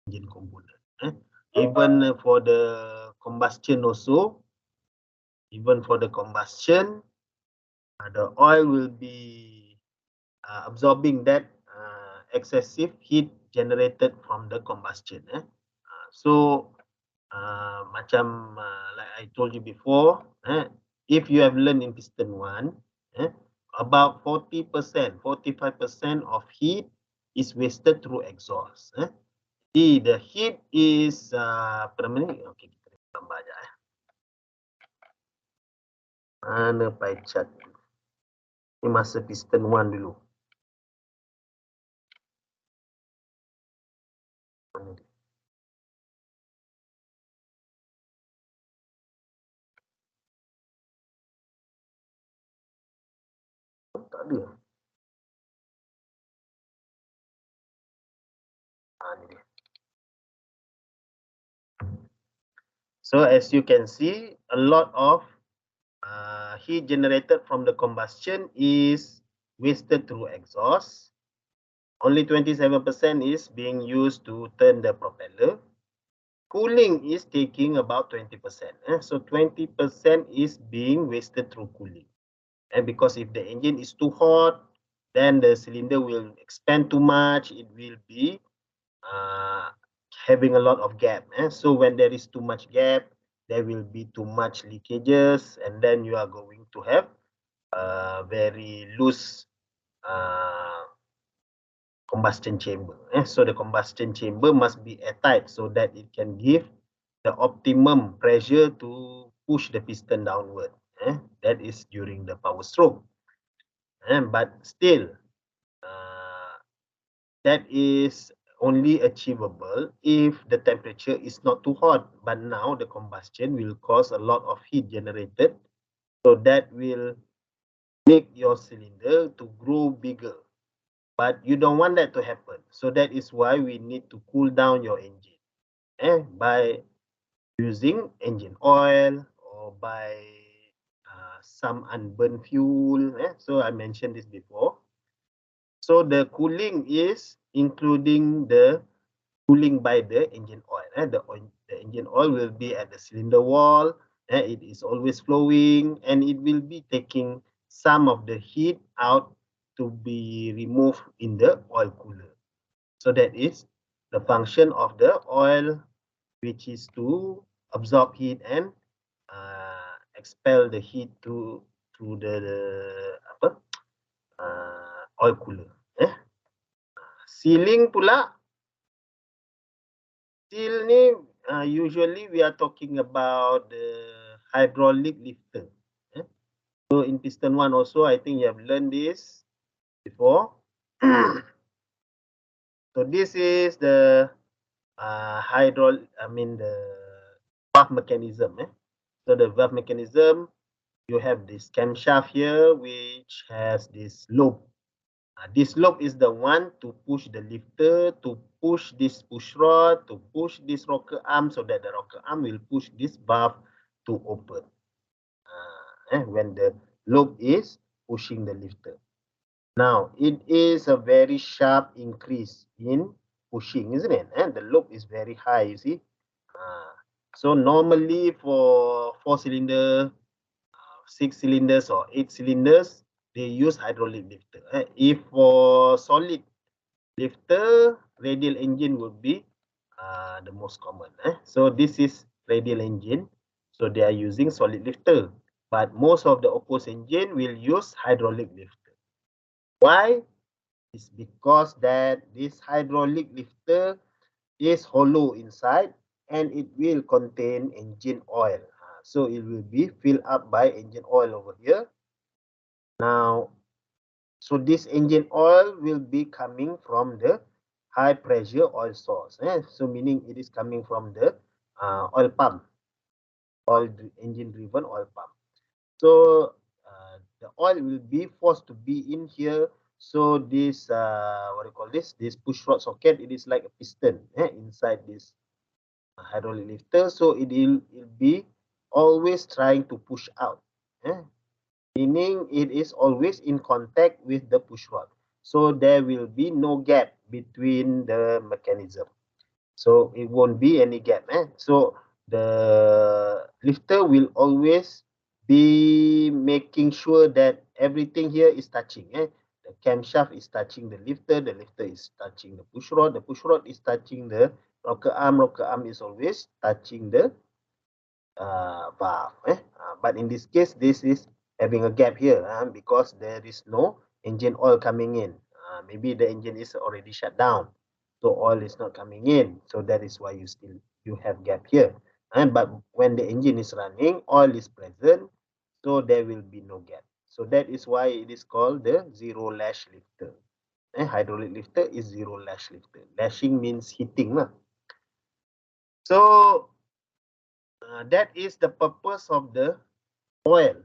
engine component. Even for the combustion also, even for the combustion, the oil will be absorbing that excessive heat generated from the combustion. So macam like I told you before, if you have learned in piston 1, about 40%, 45% of heat is wasted through exhaust. The heat is apa nama ni? Okey, kita gambar aja. Mana pie chart? Ini masa piston 1 dulu. Tak ada. Ni dia. So as you can see, a lot of heat generated from the combustion is wasted through exhaust. Only 27% is being used to turn the propeller. Cooling is taking about 20%. So 20% is being wasted through cooling. And because if the engine is too hot, then the cylinder will expand too much. It will be having a lot of gap. So when there is too much gap, there will be too much leakages, and then you are going to have very loose combustion chamber. So the combustion chamber must be airtight so that it can give the optimum pressure to push the piston downward. That is during the power stroke. But still, that is only achievable if the temperature is not too hot. But now the combustion will cause a lot of heat generated, so that will make your cylinder to grow bigger. But you don't want that to happen. So that is why we need to cool down your engine by using engine oil or by some unburned fuel. So I mentioned this before. So the cooling is including the cooling by the engine oil. The engine oil will be at the cylinder wall. It is always flowing, and it will be taking some of the heat out to be removed in the oil cooler. So that is the function of the oil, which is to absorb heat and expel the heat through the oil cooler. Sealing pula, seal ni usually we are talking about the hydraulic lifter. So in piston 1 also, I think you have learned this before. So this is the the valve mechanism. So the valve mechanism, you have this camshaft here, which has this lobe. This lobe is the one to push the lifter, to push this push rod, to push this rocker arm, so that the rocker arm will push this valve to open. When the lobe is pushing the lifter. Now, it is a very sharp increase in pushing, isn't it? And the lobe is very high, you see. So normally for 4-cylinder, 6 cylinders or 8 cylinders, they use hydraulic lifter. If for solid lifter, radial engine would be the most common. So this is radial engine. So they are using solid lifter. But most of the opposed engine will use hydraulic lifter. Why? It's because that this hydraulic lifter is hollow inside and it will contain engine oil. So it will be filled up by engine oil over here. Now, so this engine oil will be coming from the high pressure oil source. So meaning it is coming from the oil pump, engine driven oil pump. So the oil will be forced to be in here. So this what do you call this? This push rod socket, it is like a piston inside this hydraulic lifter. So it will be always trying to push out. Meaning it is always in contact with the push rod. So there will be no gap between the mechanism. So it won't be any gap. So the lifter will always be making sure that everything here is touching. The camshaft is touching the lifter is touching the push rod is touching the rocker arm is always touching the valve. But in this case, this is having a gap here because there is no engine oil coming in. Maybe the engine is already shut down, so oil is not coming in. So that is why you have gap here. But when the engine is running, oil is present, so there will be no gap. So that is why it is called the zero lash lifter. Hydraulic lifter is zero lash lifter. Lashing means hitting lah. So that is the purpose of the oil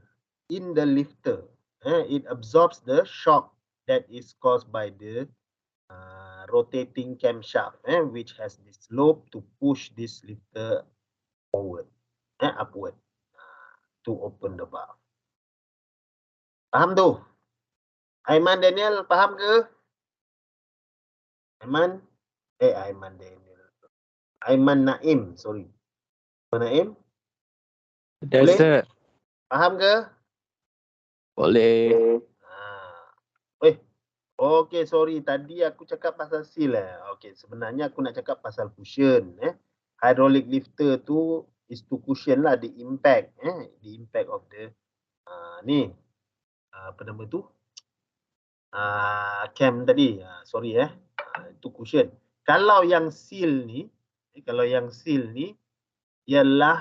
in the lifter. It absorbs the shock that is caused by the rotating camshaft, which has this slope to push this lifter forward, upward, to open the valve. Faham tu? Aiman Daniel, faham ke? Aiman? Aiman Daniel. Aiman Naim, sorry. Aiman Naim? Yes, sir. Faham ke? Boleh. Okay, sorry. Tadi aku cakap pasal seal. Okay, sebenarnya aku nak cakap pasal cushion. Hydraulic lifter tu is to cushion lah the impact. The impact of the ni. Apa nama tu? Cam tadi. Sorry itu cushion. Kalau yang seal ni, ialah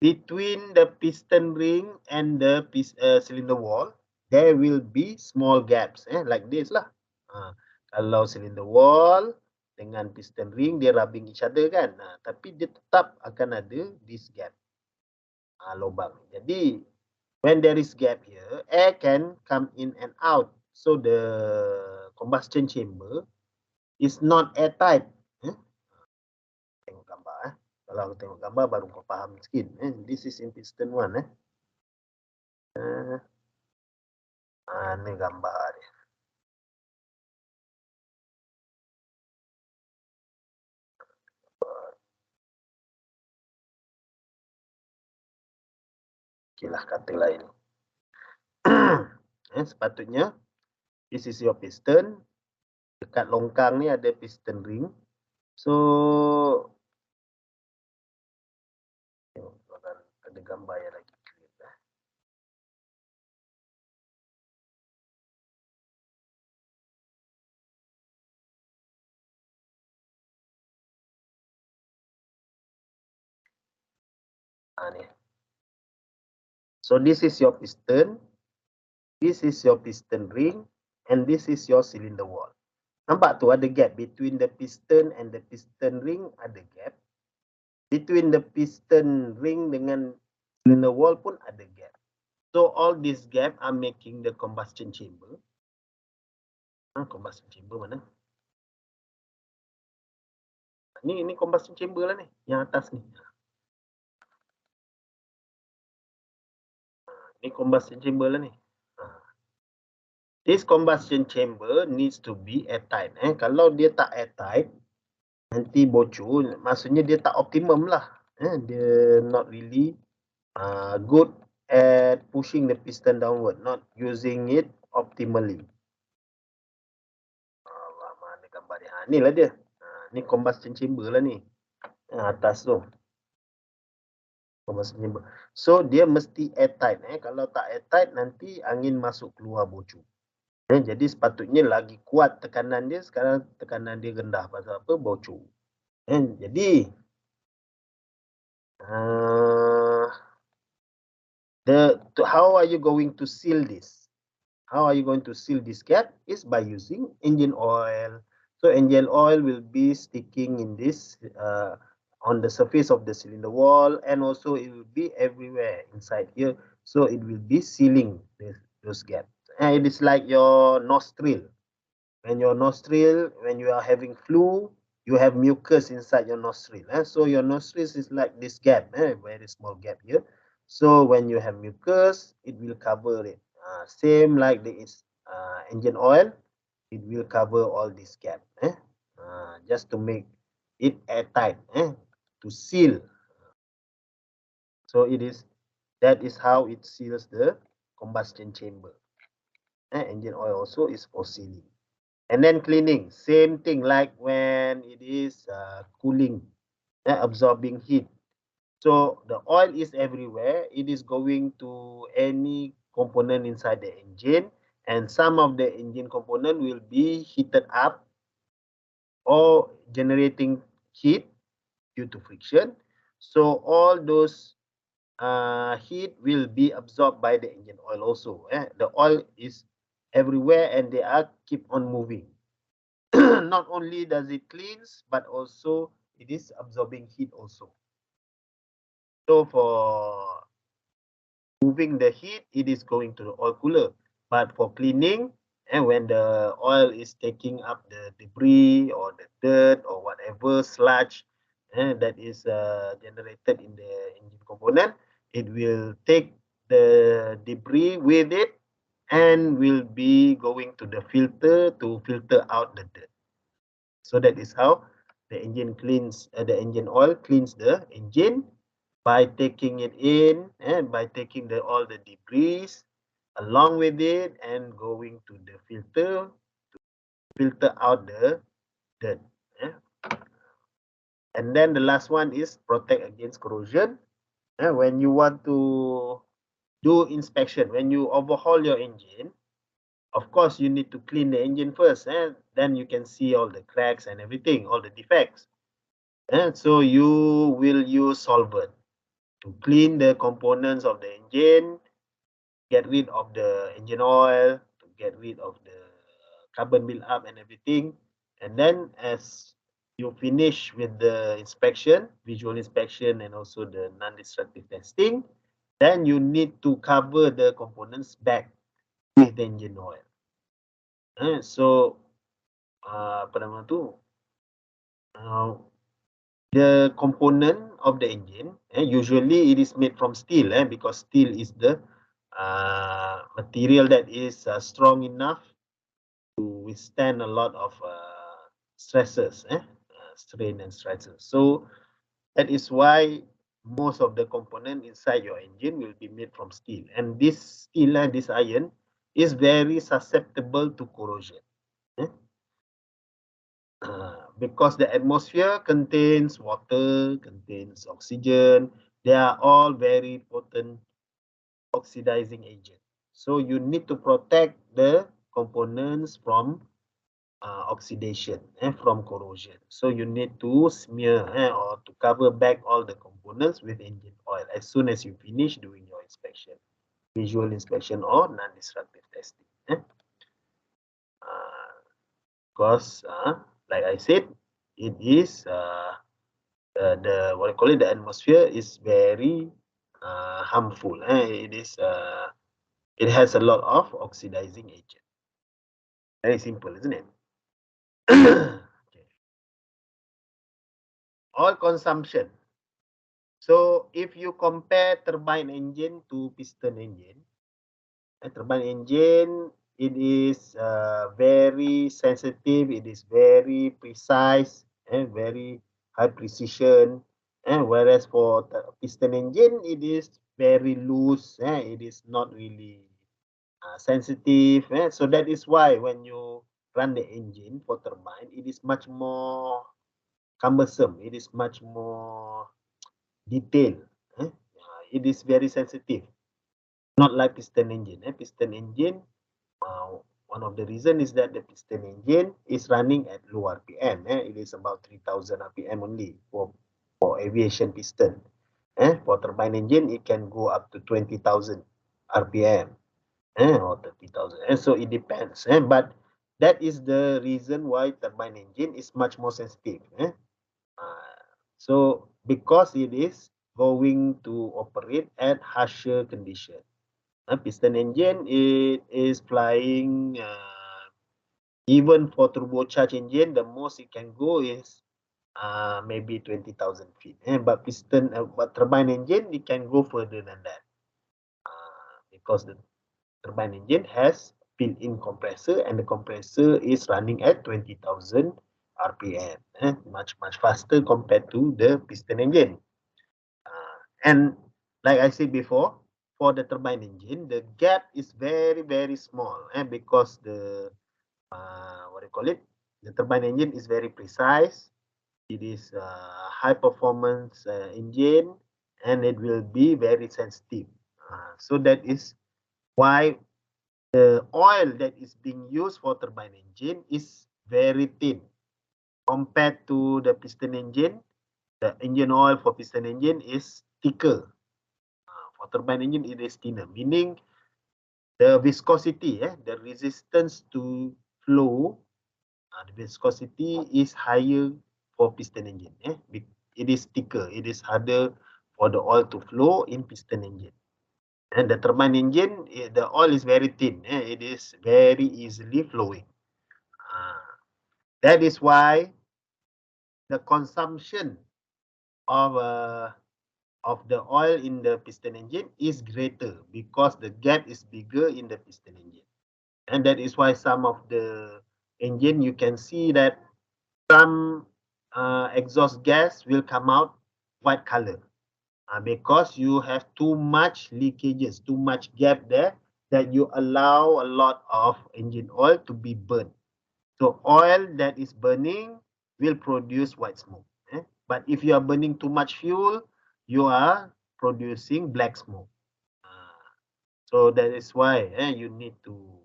between the piston ring and the cylinder wall, there will be small gaps, like this lah. Kalau cylinder wall dengan piston ring dia rubbing each other kan, tapi dia tetap akan ada this gap, lubang. Jadi when there is gap here, air can come in and out. So the combustion chamber is not airtight. Tengok gambar. Kalau aku tengok gambar baru kau faham sikit. This is in piston 1. Ni gambar dia. Okeylah kata lain. Sepatutnya this is your piston. Dekat longkang ni ada piston ring. So ada gambar yang lagi clear. Ni. So this is your piston. This is your piston ring and this is your cylinder wall. Nampak tu ada gap between the piston and the piston ring, ada gap. Between the piston ring dengan cylinder wall pun ada gap. So all these gap are making the combustion chamber. Combustion chamber mana? Ni combustion chamber lah ni, yang atas ni. Ni combustion chamber lah ni. This combustion chamber needs to be airtight. Kalau dia tak airtight, nanti bocor. Maksudnya dia tak optimum lah. Dia not really good at pushing the piston downward, not using it optimally. Allah, mana gambar dia? Ni lah dia. Ni combustion chamber lah ni. Atas tu. Combustion chamber. So dia mesti airtight. Kalau tak airtight, nanti angin masuk keluar bocor. Jadi sepatutnya lagi kuat tekanan dia. Sekarang tekanan dia rendah. Pasal apa? Bocor. Jadi how are you going to seal this? How are you going to seal this gap? Is by using engine oil. So engine oil will be sticking in this on the surface of the cylinder wall, and also it will be everywhere inside here. So it will be sealing those gaps. It is like your nostril. When you are having flu, you have mucus inside your nostril. So your nostrils is like this gap, very small gap here. So when you have mucus, it will cover it. Same like this engine oil, it will cover all this gap. Just to make it airtight to seal. So that is how it seals the combustion chamber. Engine oil also is for sealing. And then cleaning, same thing like when it is cooling, absorbing heat. So the oil is everywhere. It is going to any component inside the engine, and some of the engine component will be heated up or generating heat due to friction. So all those heat will be absorbed by the engine oil also. The oil is everywhere and they are keep on moving. Not only does it cleans, but also it is absorbing heat also. So for moving the heat, it is going to the oil cooler. But for cleaning, and when the oil is taking up the debris or the dirt or whatever sludge that is generated in the engine component, it will take the debris with it and will be going to the filter to filter out the dirt. So that is how the engine the engine oil cleans the engine by taking it in and by taking all the debris along with it and going to the filter to filter out the dirt. And then the last one is protect against corrosion. When you want to do inspection, when you overhaul your engine, of course you need to clean the engine first, and then you can see all the cracks and everything, all the defects. And so you will use solvent to clean the components of the engine, get rid of the engine oil, to get rid of the carbon buildup and everything. And then as you finish with the inspection, visual inspection, and also the non-destructive testing, then you need to cover the components back with the engine oil. So, apa nama tu? The component of the engine, usually it is made from steel, because steel is the material that is strong enough to withstand a lot of stresses, strain and stresses. So that is why most of the component inside your engine will be made from steel. And this steel, this iron, is very susceptible to corrosion. Because the atmosphere contains water, contains oxygen, they are all very potent oxidizing agents. So you need to protect the components from oxidation and from corrosion. So you need to smear or to cover back all the components with engine oil as soon as you finish doing your inspection, visual inspection or non-destructive testing. Because like I said, it is the what I call it, the atmosphere is very harmful. It has a lot of oxidizing agent. Very simple, isn't it? Okay. Oil consumption. So if you compare turbine engine to piston engine, turbine engine, it is very sensitive, it is very precise and very high precision. Whereas for the piston engine, it is very loose, it is not really sensitive. So that is why when you run the engine for turbine, it is much more cumbersome, it is much more detailed. It is very sensitive. Not like piston engine. Piston engine, one of the reason is that the piston engine is running at low RPM. It is about 3000 RPM only for aviation piston. For turbine engine, it can go up to 20,000 RPM or 30,000. And so it depends. But that is the reason why turbine engine is much more sensitive. So because it is going to operate at harsher condition. Piston engine, it is flying even for turbocharged engine, the most it can go is maybe 20,000 feet. But turbine engine, it can go further than that because the turbine engine has built-in compressor and the compressor is running at 20,000 RPM, much faster compared to the piston engine. And like I said before, for the turbine engine, the gap is very small, because the what do you call it? The turbine engine is very precise. It is a high performance engine, and it will be very sensitive. So that is why the oil that is being used for turbine engine is very thin compared to the piston engine. The engine oil for piston engine is thicker. For turbine engine, it is thinner, meaning the viscosity, the resistance to flow, the viscosity is higher for piston engine. It is thicker, it is harder for the oil to flow in piston engine. And the turbine engine, the oil is very thin. It is very easily flowing. That is why the consumption of the oil in the piston engine is greater, because the gap is bigger in the piston engine. And that is why some of the engine, you can see that some exhaust gas will come out white color, because you have too much leakages, too much gap there, that you allow a lot of engine oil to be burned. So oil that is burning will produce white smoke. But if you are burning too much fuel, you are producing black smoke. So that is why you need to,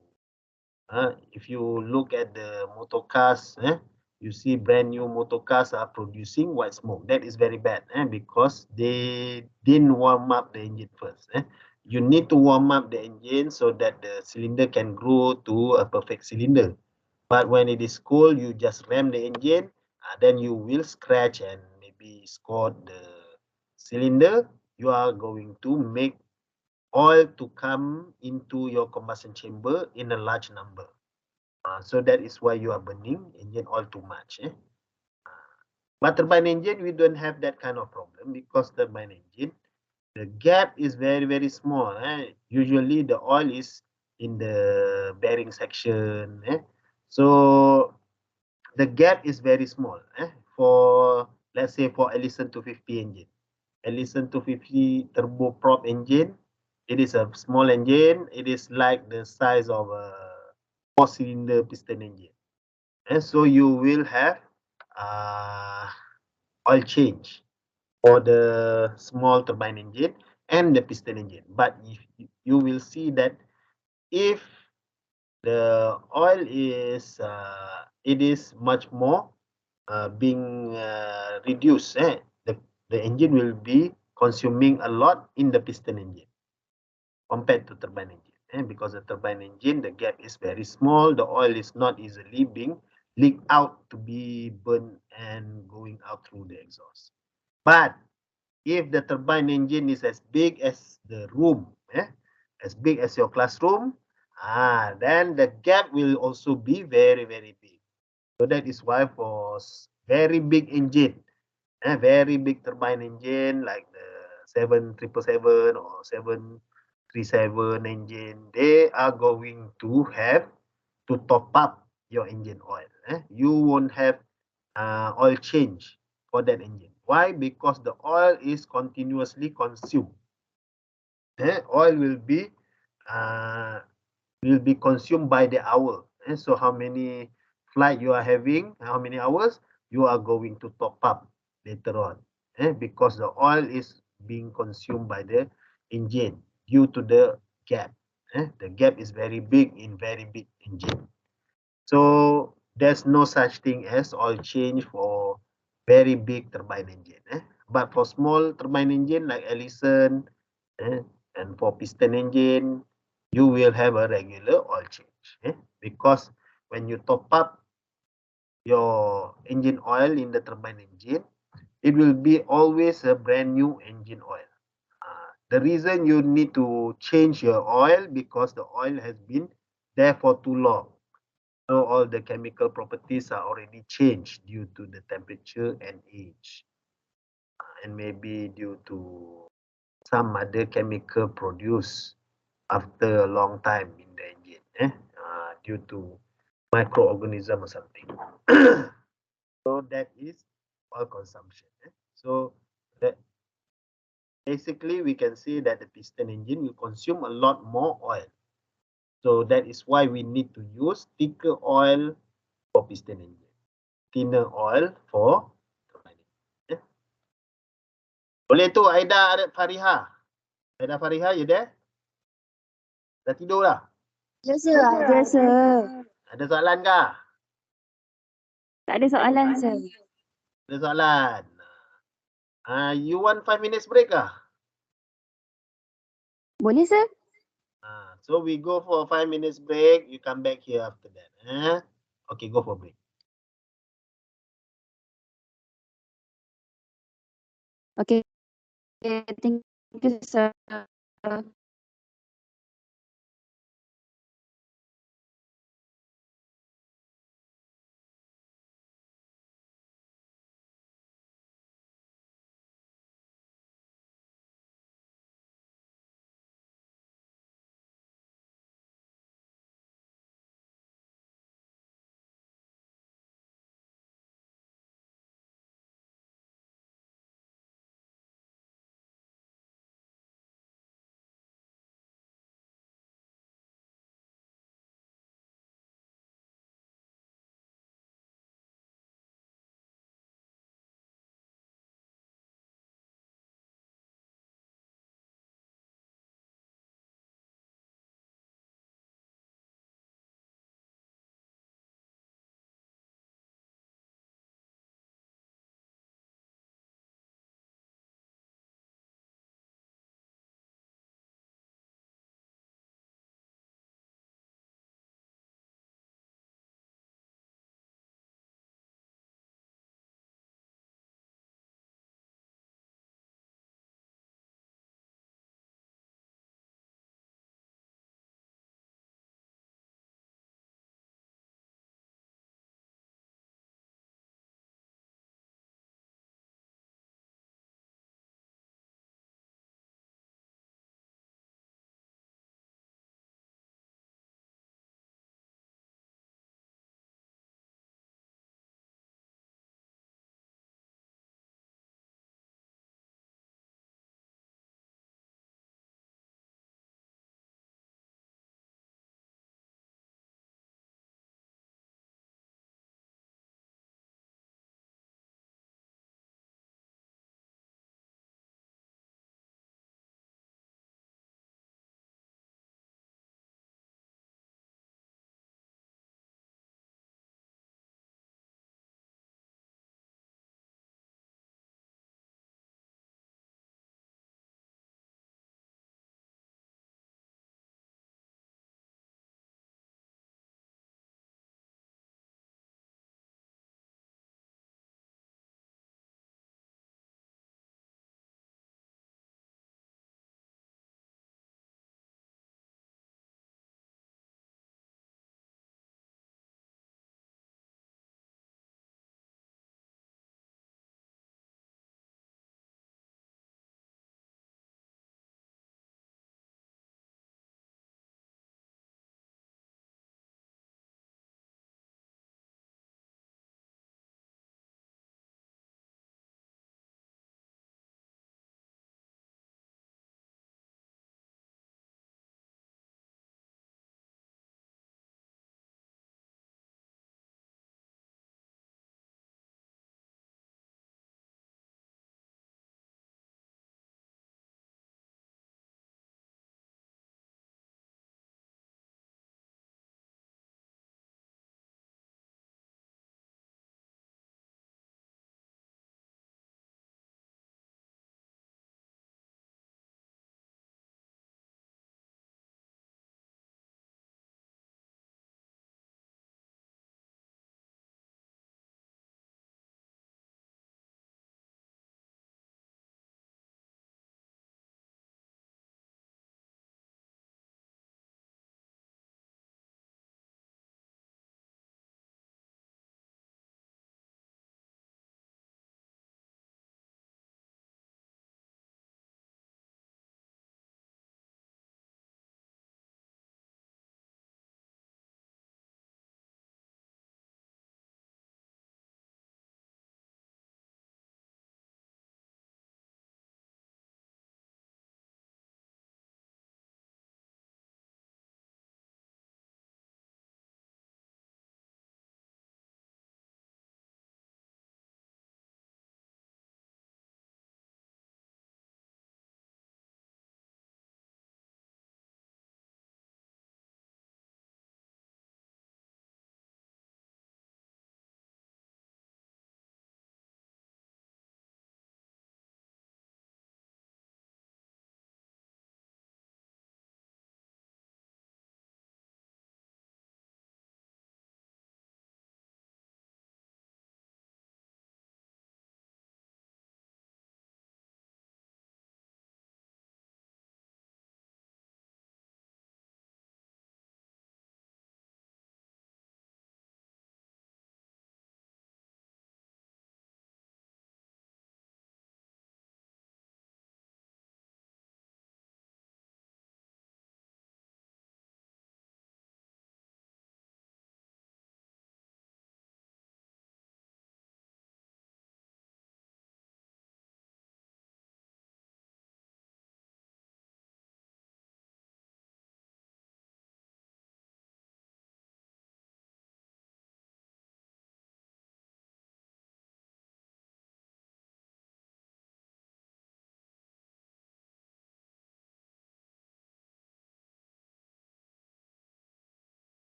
if you look at the motor cars, you see brand new motor cars are producing white smoke. That is very bad, because they didn't warm up the engine first. You need to warm up the engine so that the cylinder can grow to a perfect cylinder. But when it is cold, you just ram the engine, then you will scratch and maybe score the cylinder. You are going to make oil to come into your combustion chamber in a large number. So that is why you are burning engine oil too much. But turbine engine, we don't have that kind of problem, because turbine engine, the gap is very small. Usually the oil is in the bearing section. So the gap is very small. For, let's say, for Ellison 250 engine, Ellison 250 turboprop engine, it is a small engine. It is like the size of a 4-cylinder piston engine. And so you will have oil change for the small turbine engine and the piston engine. But if you will see that if the oil is it is much more being reduced, the engine will be consuming a lot in the piston engine compared to turbine engine. Because the turbine engine, the gap is very small, the oil is not easily being leaked out to be burned and going out through the exhaust. But if the turbine engine is as big as the room, as big as your classroom, then the gap will also be very big. So that is why for very big engine, very big turbine engine like the 7777 or 737 engine, they are going to have to top up your engine oil. You won't have oil change for that engine. Why? Because the oil is continuously consumed. Oil will be consumed by the hour. So how many flight you are having, how many hours, you are going to top up later on. Because the oil is being consumed by the engine due to the gap. The gap is very big in very big engine. So there's no such thing as oil change for very big turbine engine. But for small turbine engine like Ellison and for piston engine, you will have a regular oil change. Because when you top up your engine oil in the turbine engine, it will be always a brand new engine oil. The reason you need to change your oil, because the oil has been there for too long. So all the chemical properties are already changed due to the temperature and age, and maybe due to some other chemical produced after a long time in the engine, due to microorganism or something. So that is oil consumption. So that basically we can say that the piston engine will consume a lot more oil. So that is why we need to use thicker oil for piston engine, thinner oil for turbine engine. Boleh tu Aida Fariha. Aida Fariha, you there? Dah tidur dah? Ya, sir. Ada, sir. Ada soalan kah? Tak ada soalan, sir. Ada soalan. You want 5 minutes break kah? Boleh, sir? So we go for 5 minutes break. You come back here after that. Okay, go for break. Okay. Thank you, sir.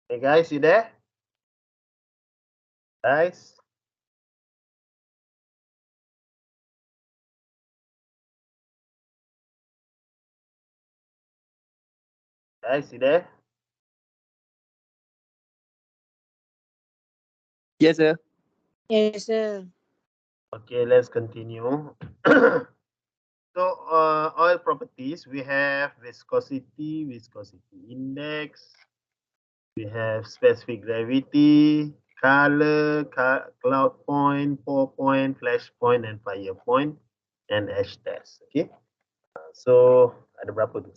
Hey guys, you there? Guys? Guys, you there? Yes, sir. Yes, sir. Okay, let's continue. So, oil properties, we have viscosity, viscosity index, we have specific gravity, color, cloud point, pour point, flash point, and fire point, and H test. Okay. So, ada berapa tu?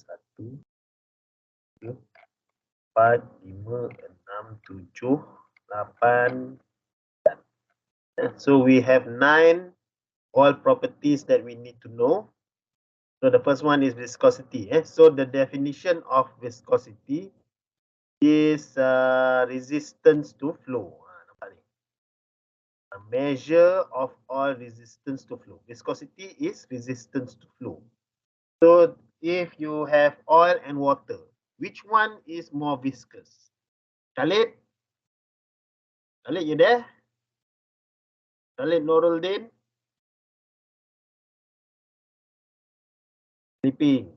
1, 2, 4, 5, 6, 7, 8. So we have 9 oil properties that we need to know. So the first one is viscosity. So the definition of viscosity is resistance to flow. A measure of oil resistance to flow. Viscosity is resistance to flow. So if you have oil and water, which one is more viscous? Khalid? Khalid, you there? Khalid Noruddin? Sleeping.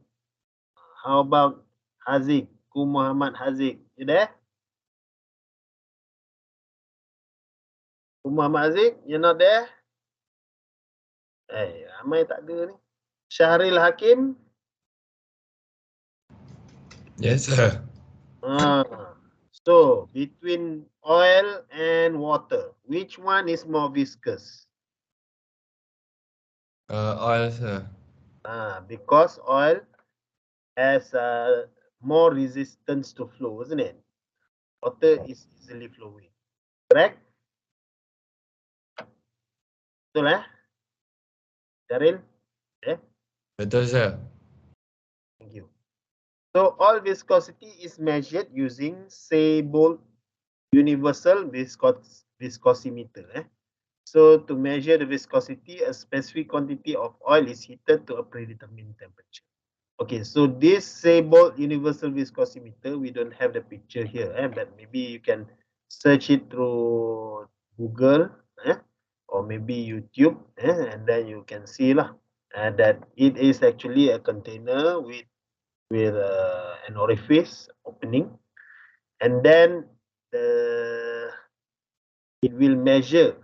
How about Haziq? Muhammad Haziq, you there? Muhammad Haziq, you're not there? Ramai tak ada ni. Syahril Hakim? Yes, sir. So, between oil and water, which one is more viscous? Oil, sir. Because oil has more resistance to flow, isn't it? Water is easily flowing. Correct? Betul Syahril? Betul, sir. Thank you. So oil viscosity is measured using Seibold universal viscosimeter. So to measure the viscosity, a specific quantity of oil is heated to a predetermined temperature. Okay, so this Seibold universal viscosimeter, we don't have the picture here, but maybe you can search it through Google or maybe YouTube, and then you can see that it is actually a container with an orifice opening, and then it will measure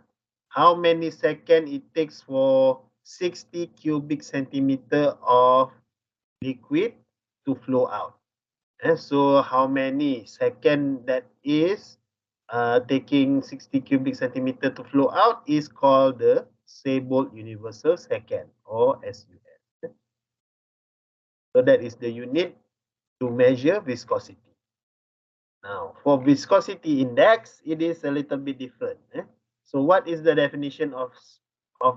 how many seconds it takes for 60 cubic centimeter of liquid to flow out. So how many seconds that is taking 60 cubic centimeter to flow out is called the Seibold universal second, or SUS. So that is the unit to measure viscosity. Now, for viscosity index, it is a little bit different. So what is the definition of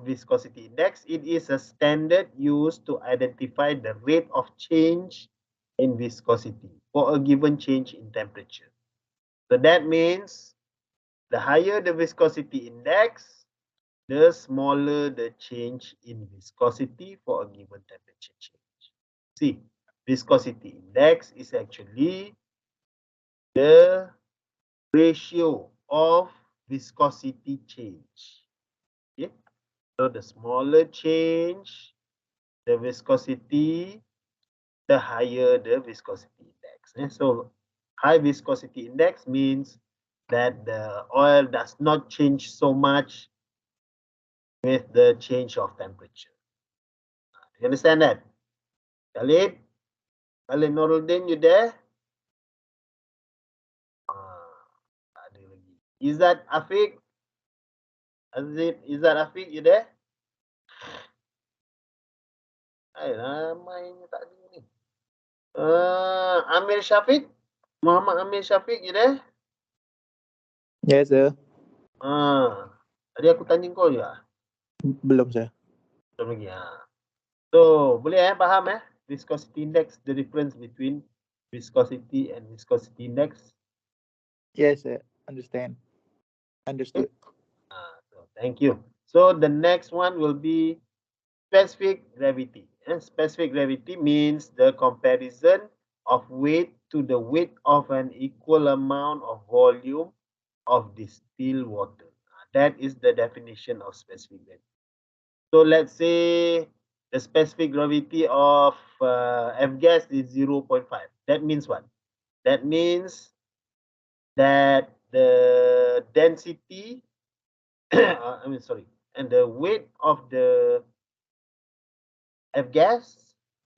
viscosity index? It is a standard used to identify the rate of change in viscosity for a given change in temperature. So that means the higher the viscosity index, the smaller the change in viscosity for a given temperature change. See, viscosity index is actually the ratio of viscosity change. Okay? So the smaller change, the viscosity, the higher the viscosity index. So high viscosity index means that the oil does not change so much with the change of temperature. You understand that? Khalid? Khalid Noruddin, you there? Ada lagi. Izzat Afiq? Izzat Afiq, you there? Ramai tak ada ni. Amir Syafiq? Muhammad Amir Syafiq, you there? Yes, sir. Tadi aku tanya kau juga? Belum, sir. Belum lagi. So, boleh faham viscosity index, the difference between viscosity and viscosity index? Yes, sir. Understand. Understood. So thank you. So the next one will be specific gravity. And specific gravity means the comparison of weight to the weight of an equal amount of volume of distilled water. That is the definition of specific gravity. So let's say the specific gravity of F gas is 0.5. That means what? That means that the density, and the weight of the F gas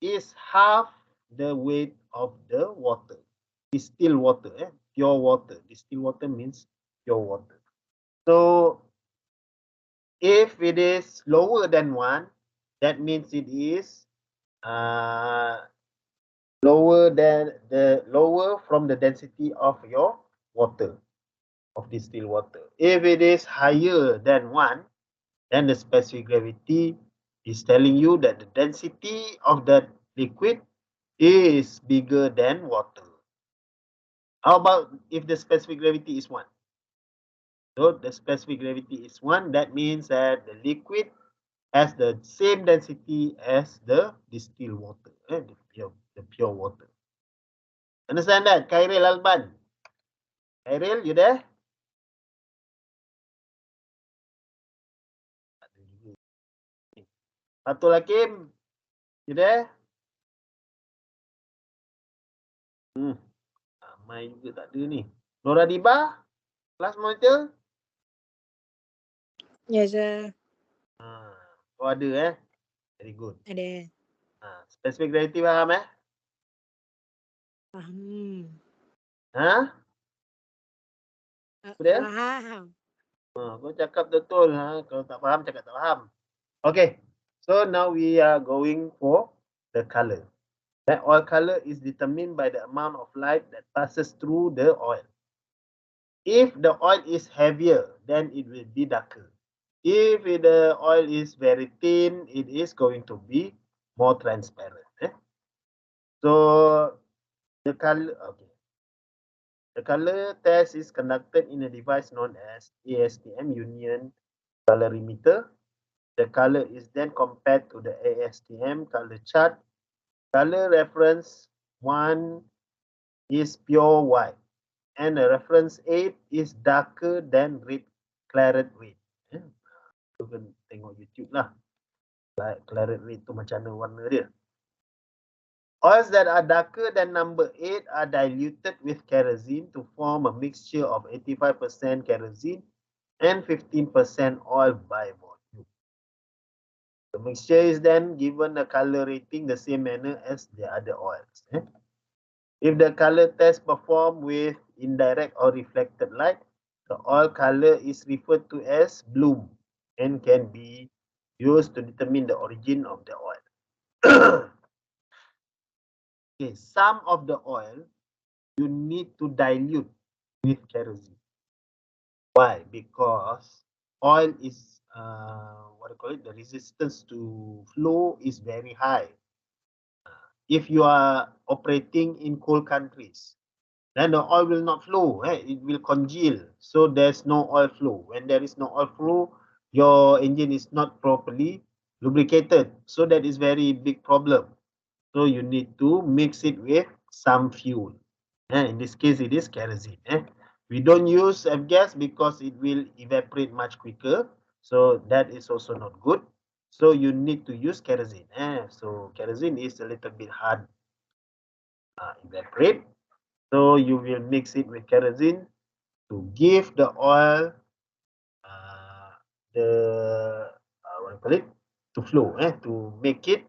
is half the weight of the water. Distilled water, pure water. Distilled water means pure water. So if it is lower than 1, that means it is lower from the density of your water, of distilled water. If it is higher than 1, then the specific gravity is telling you that the density of that liquid is bigger than water. How about if the specific gravity is 1? So the specific gravity is 1, that means that the liquid has the same density as the distilled water, the pure water. Understand that, Khairil Alban? Khairil, you there? Fatul Hakim, you there? Ramai juga tak ada ni. Nora Diba, class monitor? Yes, sir. Kau ada Very good. Ada. Specific gravity faham Faham. Sudah? Faham. Kau cakap betul. Kalau tak faham, cakap tak faham. Okay. So now we are going for the color. That oil color is determined by the amount of light that passes through the oil. If the oil is heavier, then it will be darker. If the oil is very thin, it is going to be more transparent. So the color, okay. The color test is conducted in a device known as ASTM Union Colorimeter. The color is then compared to the ASTM color chart. Color reference 1 is pure white and the reference 8 is darker than red claret red. Tu kan tengok YouTube lah. Claret red tu macam mana warna dia. Oils that are darker than number 8 are diluted with kerosene to form a mixture of 85% kerosene and 15% oil by volume. The mixture is then given a color rating the same manner as the other oils. If the color test performed with indirect or reflected light, the oil color is referred to as bloom and can be used to determine the origin of the oil. Okay, some of the oil you need to dilute with kerosene. Why? Because oil is the resistance to flow is very high. If you are operating in cold countries, then the oil will not flow. It will congeal. So there's no oil flow. When there is no oil flow, your engine is not properly lubricated. So that is very big problem. So you need to mix it with some fuel. In this case, it is kerosene. We don't use F-gas because it will evaporate much quicker. So that is also not good. So you need to use kerosene. So kerosene is a little bit hard evaporate. So you will mix it with kerosene to give the oil to flow, to make it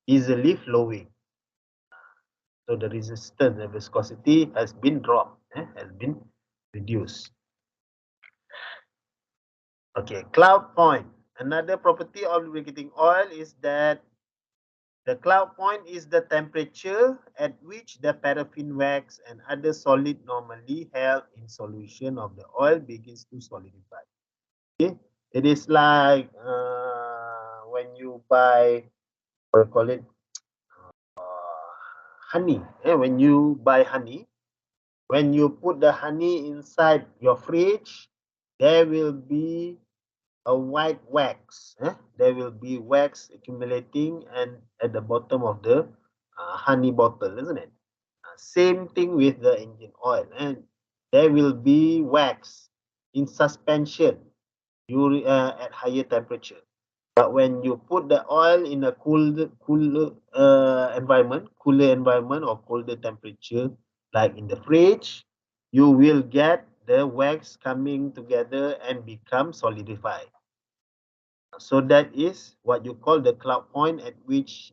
easily flowing. So the resistance, the viscosity has been dropped, has been reduced. Okay, cloud point. Another property of lubricating oil is that the cloud point is the temperature at which the paraffin wax and other solid normally held in solution of the oil begins to solidify. Okay, it is like when you buy, honey. When you buy honey, when you put the honey inside your fridge, there will be a white wax. There will be wax accumulating and at the bottom of the honey bottle, isn't it? Same thing with the engine oil, and there will be wax in suspension at higher temperature. But when you put the oil in a cooler environment or colder temperature, like in the fridge, you will get the wax coming together and become solidified. So that is what you call the cloud point, at which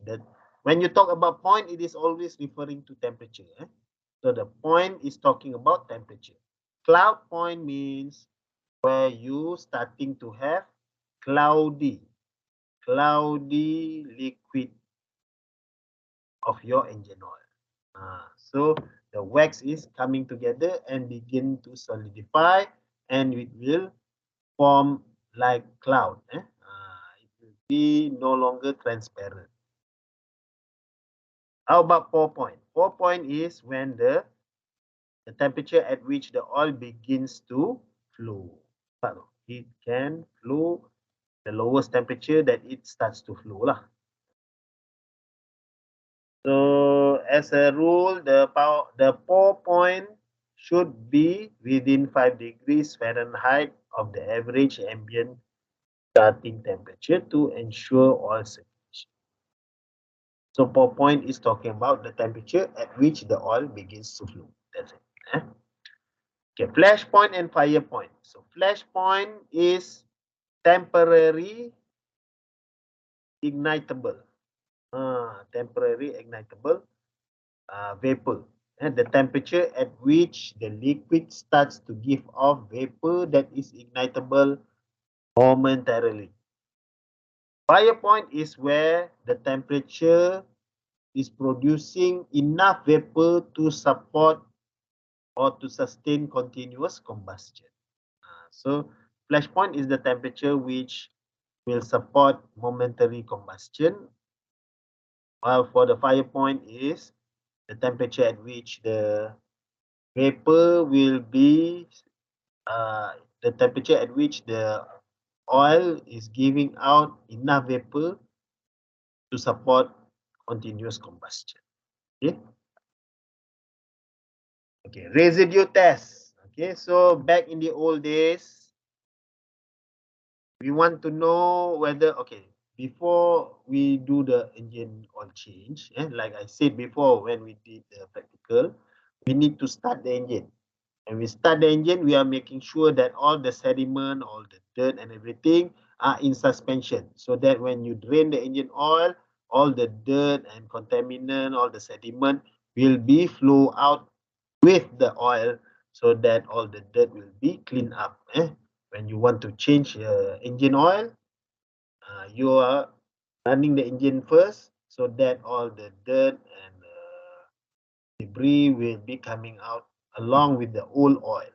when you talk about point, it is always referring to temperature. So the point is talking about temperature. Cloud point means where you starting to have cloudy liquid of your engine oil. So the wax is coming together and begin to solidify, and it will form like cloud. It will be no longer transparent. How about pour point? Pour point is when the temperature at which the oil begins to flow. It can flow the lowest temperature that it starts to flow lah. So as a rule, the pour point should be within 5 degrees Fahrenheit of the average ambient starting temperature to ensure oil circulation. So pour point is talking about the temperature at which the oil begins to flow. That's it. Okay, flash point and fire point. So flash point is temporary ignitable. Temporary ignitable vapor. And the temperature at which the liquid starts to give off vapor that is ignitable momentarily. Fire point is where the temperature is producing enough vapor to support or to sustain continuous combustion. So flash point is the temperature which will support momentary combustion, while for the fire point is the temperature at which the vapor will be the temperature at which the oil is giving out enough vapor to support continuous combustion. Okay, residue test. Okay, so back in the old days, we want to know whether, before we do the engine oil change, like I said before when we did the practical, we need to start the engine. And we start the engine, we are making sure that all the sediment, all the dirt and everything are in suspension. So that when you drain the engine oil, all the dirt and contaminant, all the sediment will be flow out with the oil, so that all the dirt will be cleaned up. When you want to change engine oil, you are running the engine first, so that all the dirt and debris will be coming out along with the old oil,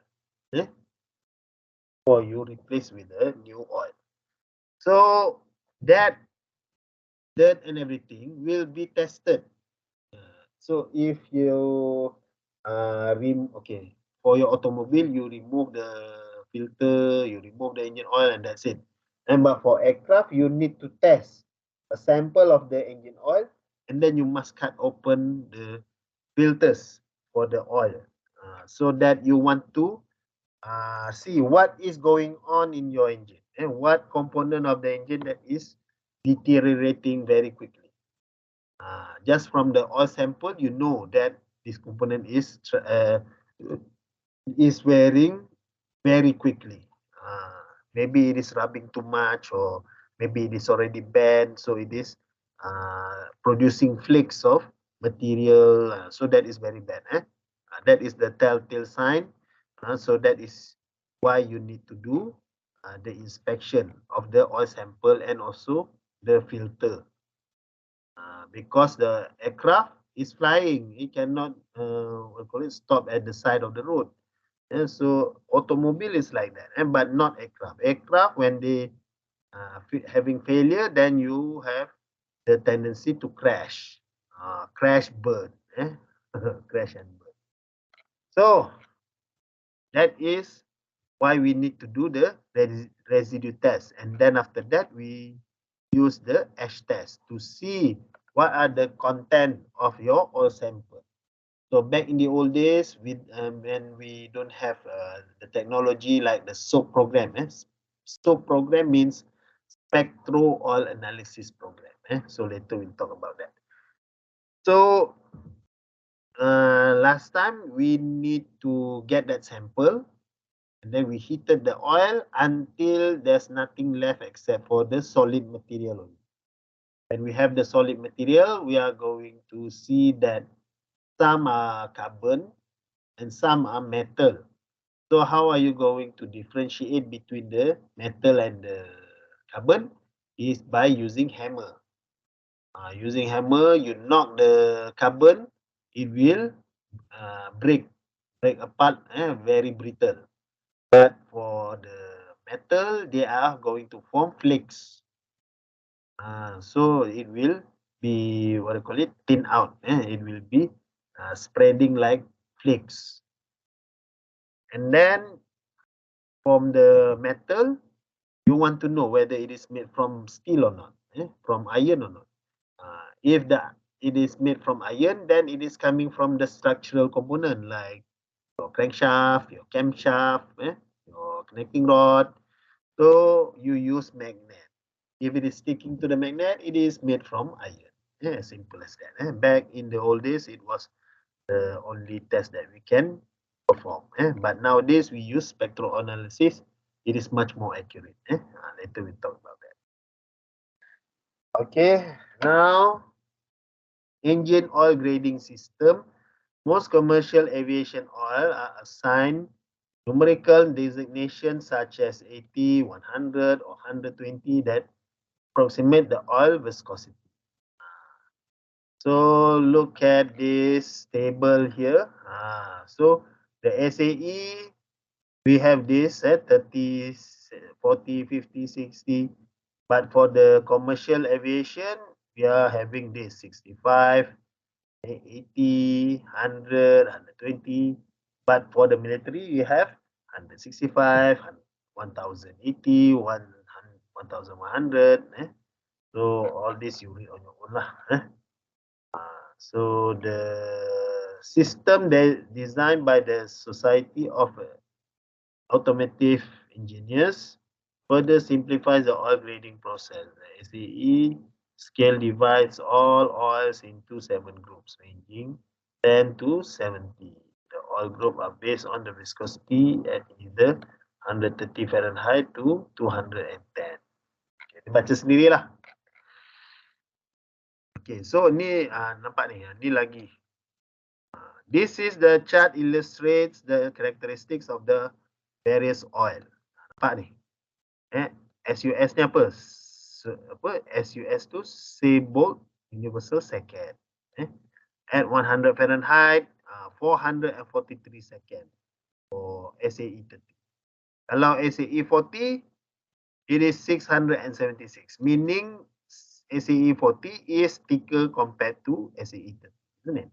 or you replace with a new oil. So that dirt and everything will be tested. So if you for your automobile, you remove the filter, you remove the engine oil, and that's it. But for aircraft, you need to test a sample of the engine oil, and then you must cut open the filters for the oil, so that you want to see what is going on in your engine and what component of the engine that is deteriorating very quickly. Just from the oil sample, you know that this component is wearing very quickly. Maybe it is rubbing too much, or maybe it is already bent, so it is producing flakes of material. So that is very bad. That is the telltale sign. So that is why you need to do the inspection of the oil sample and also the filter. Because the aircraft is flying, it cannot stop at the side of the road. And so automobile is like that, but not aircraft. Aircraft, when they having failure, then you have the tendency to crash, burn, crash and burn. So that is why we need to do the residue test, and then after that we use the ash test to see what are the content of your oil sample. So back in the old days, with when we don't have the technology like the SOAP program. SOAP program means spectral oil analysis program. So later we'll talk about that. So last time we need to get that sample, and then we heated the oil until there's nothing left except for the solid material only. When we have the solid material, we are going to see that some are carbon and some are metal. So how are you going to differentiate between the metal and the carbon? Is by using hammer. Using hammer, you knock the carbon, it will break apart, very brittle. But for the metal, they are going to form flakes. So it will be, what do you call it, thin out. It will be spreading like flakes. And then from the metal, you want to know whether it is made from steel or not, from iron or not. If it is made from iron, then it is coming from the structural component like your crankshaft, your camshaft, your connecting rod. So you use magnet. If it is sticking to the magnet, it is made from iron. Simple as that. Back in the old days, it was the only test that we can perform. But nowadays, we use spectral analysis. It is much more accurate. Later we talk about that. Okay, now engine oil grading system. Most commercial aviation oil are assigned numerical designations such as 80, 100, or 120 that approximate the oil viscosity. So look at this table here. So the SAE, we have this 30, 40, 50, 60. But for the commercial aviation, we are having this 65, 80, 100, 120. But for the military, we have 165, 1080, 1100. So all this you read on your own lah. So the system designed by the Society of Automotive Engineers further simplifies the oil grading process. The SAE scale divides all oils into 7 groups ranging 10 to 70. The oil group are based on the viscosity at either 130 Fahrenheit to 210. Okay, baca sendirilah. Okay, so ni nampak ni lagi. This is the chart illustrates the characteristics of the various oil. Nampak ni. SUS ni apa? SUS tu Seabolt Universal Second. At 100 Fahrenheit, 443 second for SAE 30. Kalau SAE 40, it is 676, meaning SAE 40 is thicker compared to SAE 30, isn't it?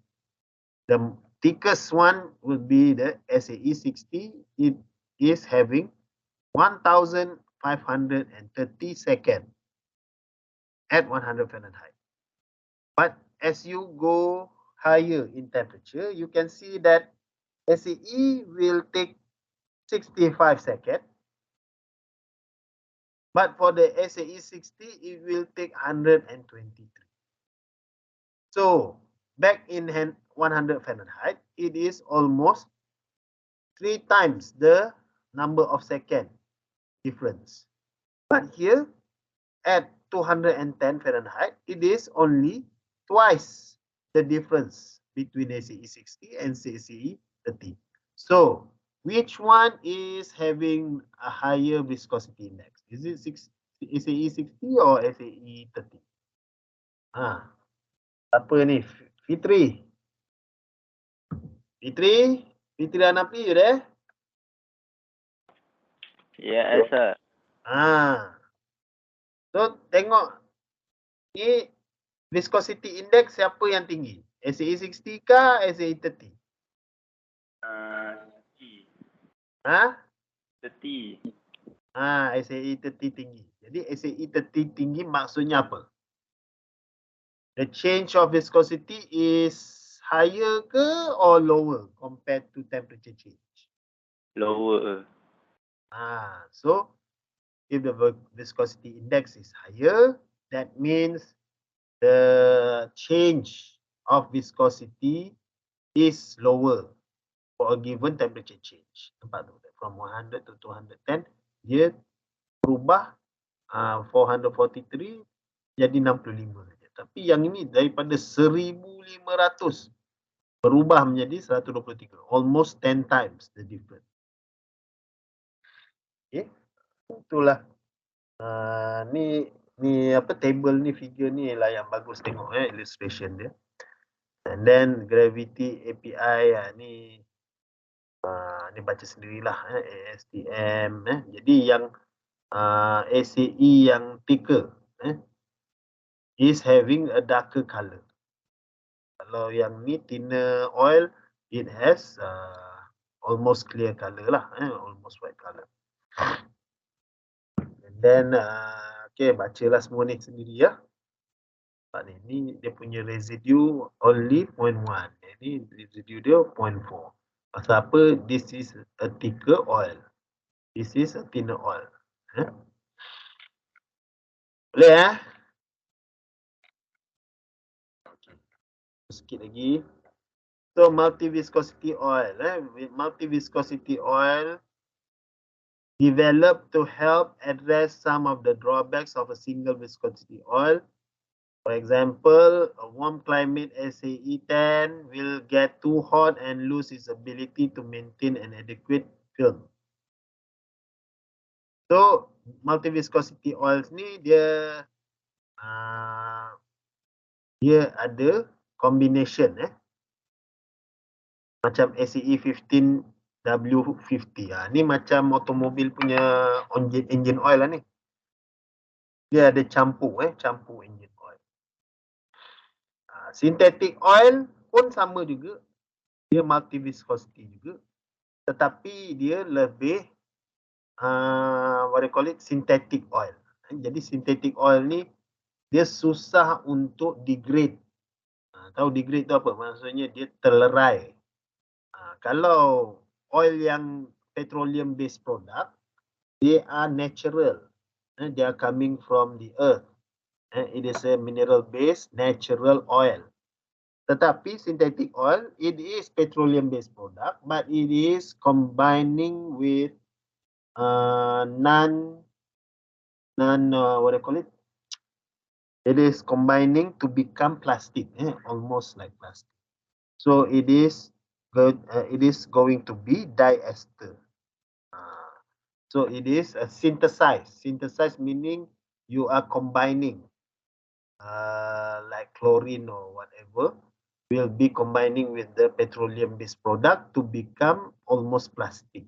The thickest one would be the SAE 60. It is having 1,530 seconds at 100 Fahrenheit. But as you go higher in temperature, you can see that SAE will take 65 seconds. But for the SAE 60, it will take 123. So back in 100 Fahrenheit, it is almost 3 times the number of second difference. But here at 210 Fahrenheit, it is only twice the difference between SAE 60 and SAE 30. So which one is having a higher viscosity index? Is it SAE 60 or SAE 30? Apa ni? Fitri Hanafi, you there? Yes, sir. So tengok ni viscosity index siapa yang tinggi? SAE 60 kah SAE 30? 30. SAE 30 tinggi. Jadi SAE 30 tinggi maksudnya apa? The change of viscosity is higher ke or lower compared to temperature change? Lower. So if the viscosity index is higher, that means the change of viscosity is lower for a given temperature change. Nampak tu? From 100 to 210, dia berubah 443 jadi 65 saja. Tapi yang ini daripada 1500 berubah menjadi 123. Almost 10 times the difference. Okay. Itulah. Ni apa table ni, figure ni lah yang bagus tengok illustration dia. And then gravity API ni baca sendirilah ASTM Jadi yang ACE yang thicker is having a darker color. Kalau yang ni thinner oil, it has almost clear color lah, almost white color. And then okay, bacalah semua ni sendiri ya. Ni dia punya residue only 0.1. Jadi residue dia 0.4. Pasal apa? This is a thicker oil. This is a thinner oil. Boleh ya? Okay. Sikit lagi. So multi-viscosity oil. Multi-viscosity oil developed to help address some of the drawbacks of a single viscosity oil. For example, a warm climate SAE10 will get too hot and lose its ability to maintain an adequate film. So, multi-viscosity oils ni dia ada combination macam SAE15 W50. Ni macam automobil punya engine oil lah ni. Dia ada campur engine oil. Synthetic oil pun sama juga. Dia multi viscosity juga. Tetapi dia lebih what they call it, synthetic oil. Jadi synthetic oil ni dia susah untuk degrade. Tahu degrade tu apa? Maksudnya dia terlerai. Kalau oil yang petroleum based product, they are natural. They are coming from the earth. It is a mineral based natural oil. Tetapi synthetic oil, it is petroleum based product, but it is combining with what do you call it? It is combining to become plastic, almost like plastic. So it is going to be diester. So it is a synthesized. Synthesized meaning you are combining, like chlorine or whatever, will be combining with the petroleum-based product to become almost plastic.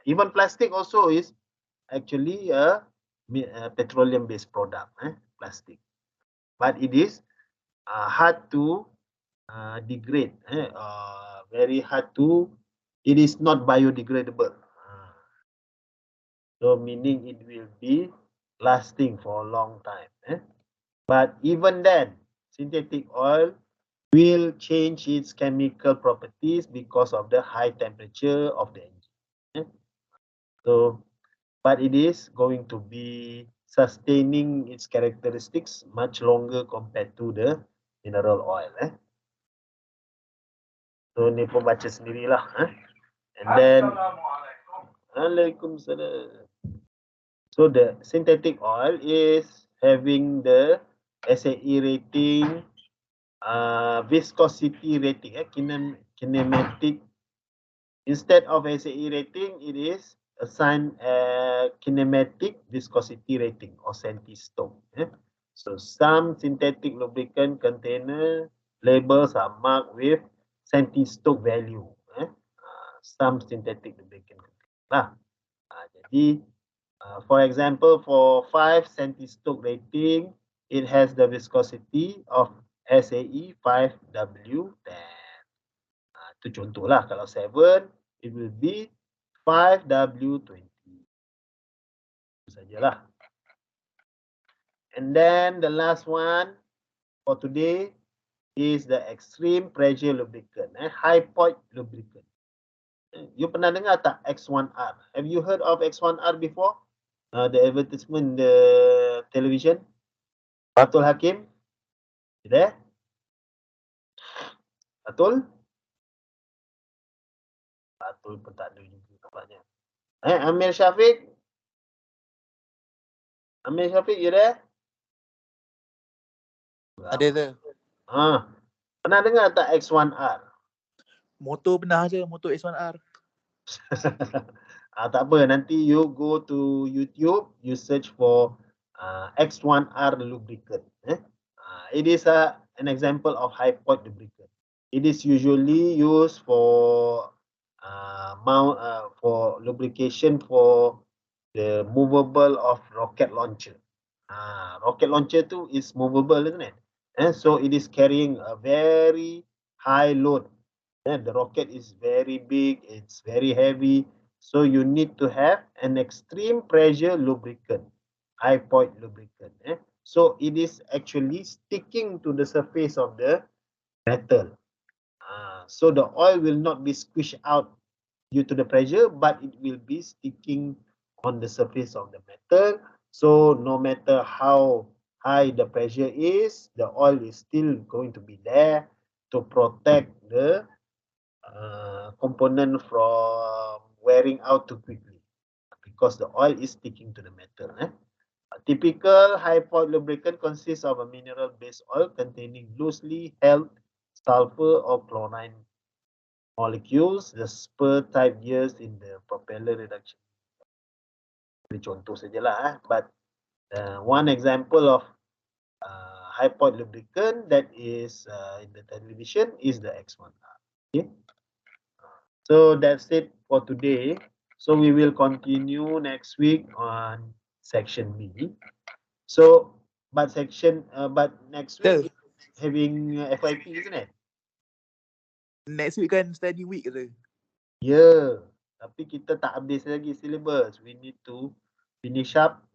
Even plastic also is actually a petroleum-based product, plastic. But it is hard to degrade, very hard to. It is not biodegradable. So meaning it will be lasting for a long time. But even then, synthetic oil will change its chemical properties because of the high temperature of the engine. So, but it is going to be sustaining its characteristics much longer compared to the mineral oil. So ni pun baca sendirilah. And then, Waalaikumsalam. So the synthetic oil is having the SAE rating, viscosity rating, kinematic. Instead of SAE rating, it is assigned kinematic viscosity rating or centistoke. So some synthetic lubricant container labels are marked with centistoke value. Some synthetic lubricant container. Jadi for example, for 5 centistoke rating, it has the viscosity of SAE 5W10. Itu contohlah. Kalau 7, it will be 5W20. Itu sajalah. And then the last one for today, is the extreme pressure lubricant, high point lubricant. You pernah dengar tak X1R? Have you heard of X1R before? The advertisement, the television. Fatul Hakim? You there? Fatul? Fatul pun tak ada juga nampaknya. Amir Syafiq? Amir Syafiq, you there? Ada sir. Pernah dengar tak X1R? Motor pernah je, motor X1R. Tak apa, nanti you go to YouTube, you search for X1R lubricant. It is an example of high point lubricant. It is usually used for for lubrication for the movable of rocket launcher. Rocket launcher tu is movable, isn't it? So it is carrying a very high load. The rocket is very big, it's very heavy. So you need to have an extreme pressure lubricant, high point lubricant. So it is actually sticking to the surface of the metal. So the oil will not be squished out due to the pressure, but it will be sticking on the surface of the metal. So no matter how high the pressure is, the oil is still going to be there to protect the component from wearing out too quickly, because the oil is sticking to the metal. A typical high point lubricant consists of a mineral-based oil containing loosely held sulfur or chlorine molecules, the spur type used in the propeller reduction. Ini contoh sajalah, but one example of high point lubricant that is in the television is the X1R. Okay. So that's it for today. So we will continue next week on section B. So, but next week having FYP, isn't it? Next week kan study week ke? Yeah, tapi kita tak habis lagi syllabus. We need to finish up